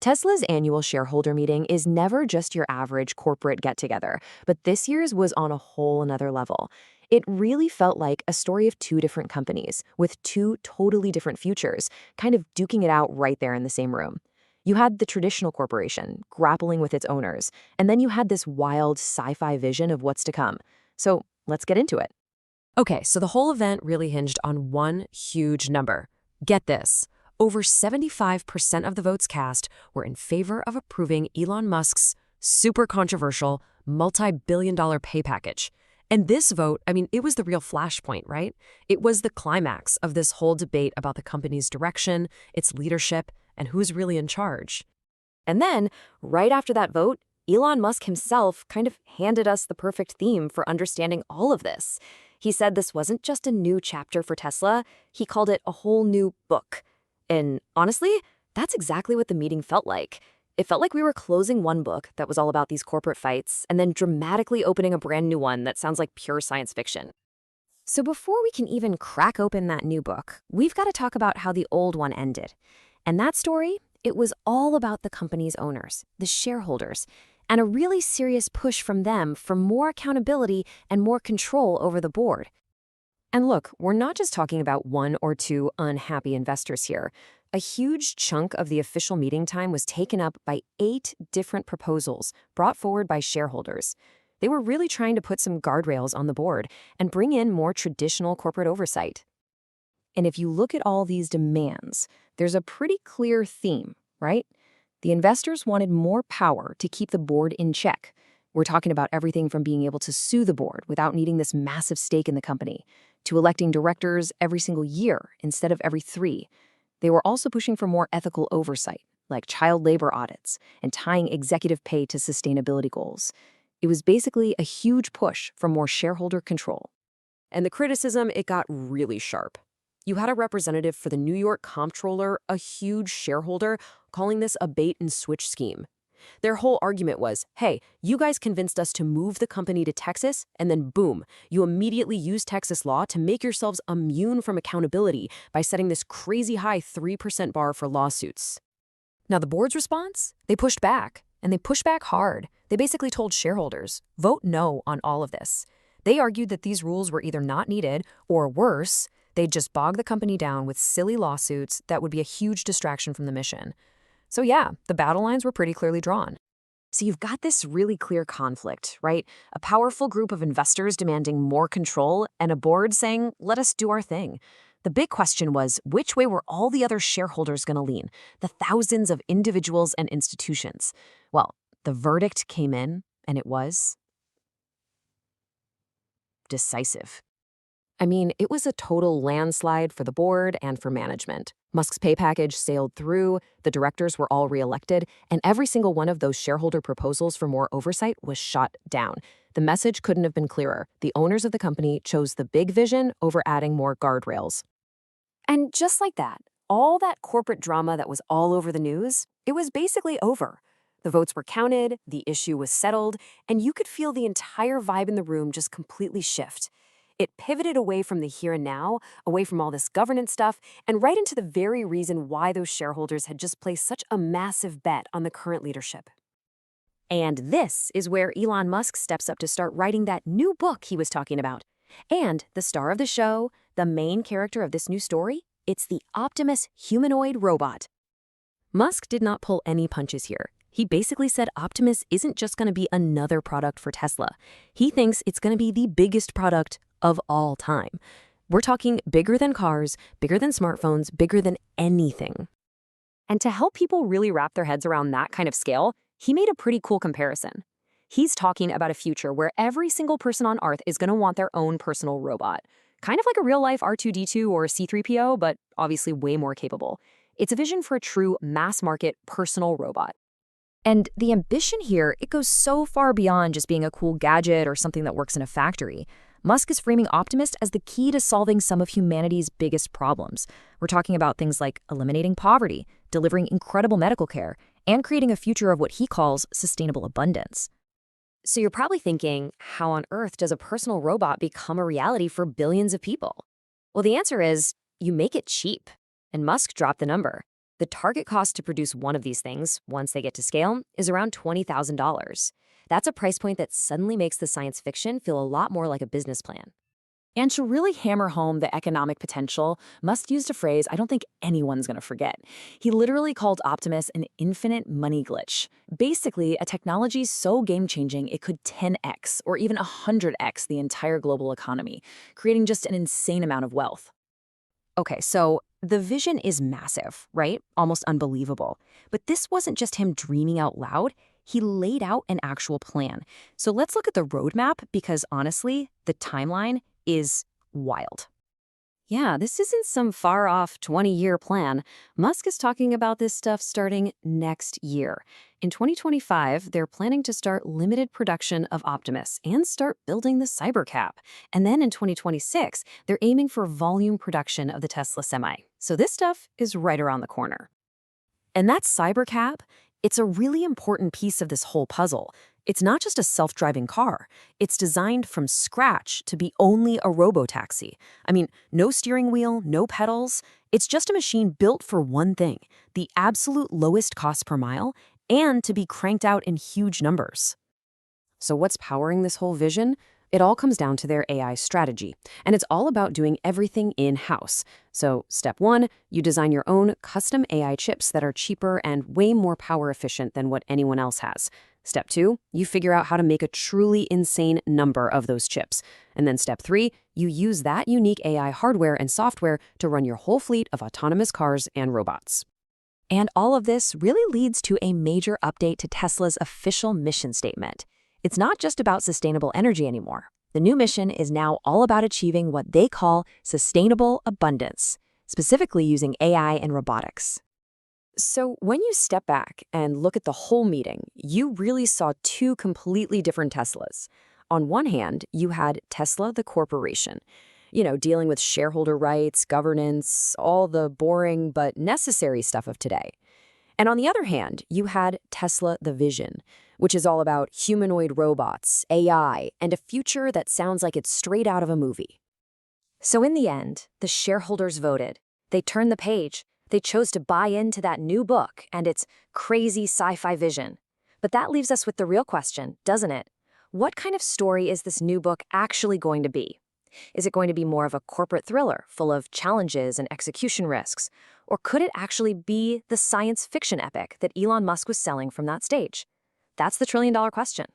Tesla's annual shareholder meeting is never just your average corporate get-together, but this year's was on a whole another level. It really felt like a story of two different companies with two totally different futures, kind of duking it out right there in the same room. You had the traditional corporation grappling with its owners, and then you had this wild sci-fi vision of what's to come. So let's get into it. Okay, so the whole event really hinged on one huge number. Get this. Over 75% of the votes cast were in favor of approving Elon Musk's super controversial, multi-billion-dollar pay package. And this vote, it was the real flashpoint, right? It was the climax of this whole debate about the company's direction, its leadership, and who's really in charge. And then, right after that vote, Elon Musk himself kind of handed us the perfect theme for understanding all of this. He said this wasn't just a new chapter for Tesla, he called it a whole new book. And honestly, that's exactly what the meeting felt like. It felt like we were closing one book that was all about these corporate fights and then dramatically opening a brand new one that sounds like pure science fiction. So before we can even crack open that new book, we've got to talk about how the old one ended. And that story, it was all about the company's owners, the shareholders, and a really serious push from them for more accountability and more control over the board. And look, we're not just talking about one or two unhappy investors here. A huge chunk of the official meeting time was taken up by 8 different proposals brought forward by shareholders. They were really trying to put some guardrails on the board and bring in more traditional corporate oversight. And if you look at all these demands, there's a pretty clear theme, right? The investors wanted more power to keep the board in check. We're talking about everything from being able to sue the board without needing this massive stake in the company, to electing directors every single year instead of every 3. They were also pushing for more ethical oversight, like child labor audits and tying executive pay to sustainability goals. It was basically a huge push for more shareholder control. And the criticism, it got really sharp. You had a representative for the New York comptroller, a huge shareholder, calling this a bait-and-switch scheme. Their whole argument was, hey, you guys convinced us to move the company to Texas, and then boom, you immediately use Texas law to make yourselves immune from accountability by setting this crazy high 3% bar for lawsuits. Now, the board's response? They pushed back, and they pushed back hard. They basically told shareholders, vote no on all of this. They argued that these rules were either not needed, or worse, they'd just bog the company down with silly lawsuits that would be a huge distraction from the mission. So yeah, the battle lines were pretty clearly drawn. So you've got this really clear conflict, right? A powerful group of investors demanding more control and a board saying, let us do our thing. The big question was, which way were all the other shareholders going to lean? The thousands of individuals and institutions. Well, the verdict came in, and it was decisive. It was a total landslide for the board and for management. Musk's pay package sailed through, the directors were all reelected, and every single one of those shareholder proposals for more oversight was shot down. The message couldn't have been clearer. The owners of the company chose the big vision over adding more guardrails. And just like that, all that corporate drama that was all over the news, it was basically over. The votes were counted, the issue was settled, and you could feel the entire vibe in the room just completely shift. It pivoted away from the here and now, away from all this governance stuff, and right into the very reason why those shareholders had just placed such a massive bet on the current leadership. And this is where Elon Musk steps up to start writing that new book he was talking about. And the star of the show, the main character of this new story, it's the Optimus humanoid robot. Musk did not pull any punches here. He basically said Optimus isn't just going to be another product for Tesla. He thinks it's going to be the biggest product of all time. We're talking bigger than cars, bigger than smartphones, bigger than anything. And to help people really wrap their heads around that kind of scale, he made a pretty cool comparison. He's talking about a future where every single person on Earth is going to want their own personal robot. Kind of like a real-life R2-D2 or C-3PO, but obviously way more capable. It's a vision for a true mass-market personal robot. And the ambition here, it goes so far beyond just being a cool gadget or something that works in a factory. Musk is framing Optimus as the key to solving some of humanity's biggest problems. We're talking about things like eliminating poverty, delivering incredible medical care, and creating a future of what he calls sustainable abundance. So you're probably thinking, how on earth does a personal robot become a reality for billions of people? Well, the answer is, you make it cheap. And Musk dropped the number. The target cost to produce one of these things, once they get to scale, is around $20,000. That's a price point that suddenly makes the science fiction feel a lot more like a business plan. And to really hammer home the economic potential, Musk used a phrase I don't think anyone's going to forget. He literally called Optimus an infinite money glitch. Basically, a technology so game-changing it could 10x or even 100x the entire global economy, creating just an insane amount of wealth. Okay, so the vision is massive, right? Almost unbelievable. But this wasn't just him dreaming out loud. He laid out an actual plan. So let's look at the roadmap because honestly, the timeline is wild. Yeah, this isn't some far-off 20-year plan. Musk is talking about this stuff starting next year. In 2025, they're planning to start limited production of Optimus and start building the Cybercab. And then in 2026, they're aiming for volume production of the Tesla Semi. So this stuff is right around the corner. And that Cybercab, it's a really important piece of this whole puzzle. It's not just a self-driving car. It's designed from scratch to be only a robotaxi. I mean, no steering wheel, no pedals. It's just a machine built for one thing, the absolute lowest cost per mile, and to be cranked out in huge numbers. So what's powering this whole vision? It all comes down to their AI strategy, and it's all about doing everything in-house. So step one, you design your own custom AI chips that are cheaper and way more power efficient than what anyone else has. Step two, you figure out how to make a truly insane number of those chips. And then step three, you use that unique AI hardware and software to run your whole fleet of autonomous cars and robots. And all of this really leads to a major update to Tesla's official mission statement. It's not just about sustainable energy anymore. The new mission is now all about achieving what they call sustainable abundance, specifically using AI and robotics. So when you step back and look at the whole meeting, you really saw two completely different Teslas. On one hand, you had Tesla, the corporation, dealing with shareholder rights, governance, all the boring but necessary stuff of today. And on the other hand, you had Tesla, the vision, which is all about humanoid robots, AI, and a future that sounds like it's straight out of a movie. So in the end, the shareholders voted. They turned the page. They chose to buy into that new book and its crazy sci-fi vision. But that leaves us with the real question, doesn't it? What kind of story is this new book actually going to be? Is it going to be more of a corporate thriller full of challenges and execution risks? Or could it actually be the science fiction epic that Elon Musk was selling from that stage? That's the trillion-dollar question.